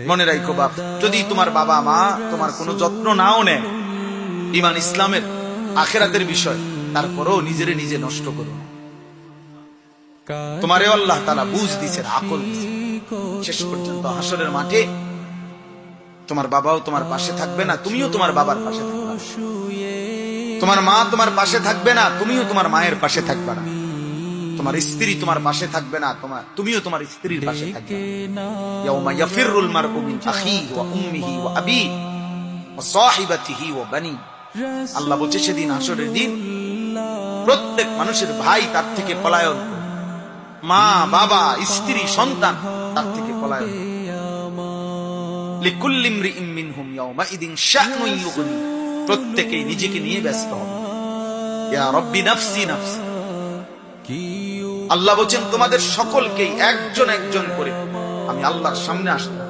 মনে রাখো বাপ, যদি তোমার বাবা মা তোমার কোনো যত্ন নাও নেয় ঈমান ইসলামের আখিরাতের বিষয়, তারপরেও নিজেরে নিজে নষ্ট করো না। তোমারে আল্লাহ তাআলা বুঝ দিয়েছেন, আকল দিয়েছেন। শেষ পর্যন্ত হাসরের মাঠে তোমার বাবাও তোমার পাশে থাকবে না, তুমিও তোমার বাবার পাশে থাকবে না। তোমার মা তোমার পাশে থাকবে না, তুমিও তোমার মায়ের পাশে থাকবে না। তোমার স্ত্রী তোমার পাশে থাকবে না, তুমিও তোমার স্ত্রীর পাশে থাকবে না। ইয়াউমা ইয়াফিরুল মারউ মিন আখিহি ওয়া উম্মিহি ওয়া আবিহি ওয়া সাহিবাতিহি ওয়া বানি। আল্লাহ বলছে সেদিন হাসরের দিন প্রত্যেক মানুষের ভাই তার থেকে পলায়ন করে, মা বাবা স্ত্রী সন্তান তার থেকে পলায়ন করে। লিকুল্লি ইমরিইন মিনহুম ইয়াউমাইদিন শা'নুন ইউগনি। প্রত্যেকেই নিজেকে নিয়ে ব্যস্ত হবে। ইয়া রাব্বি নাফসি নাফসি। আল্লাহ বলেন তোমাদের সকলকেই একজন একজন করে আমি আল্লাহর সামনে আসতে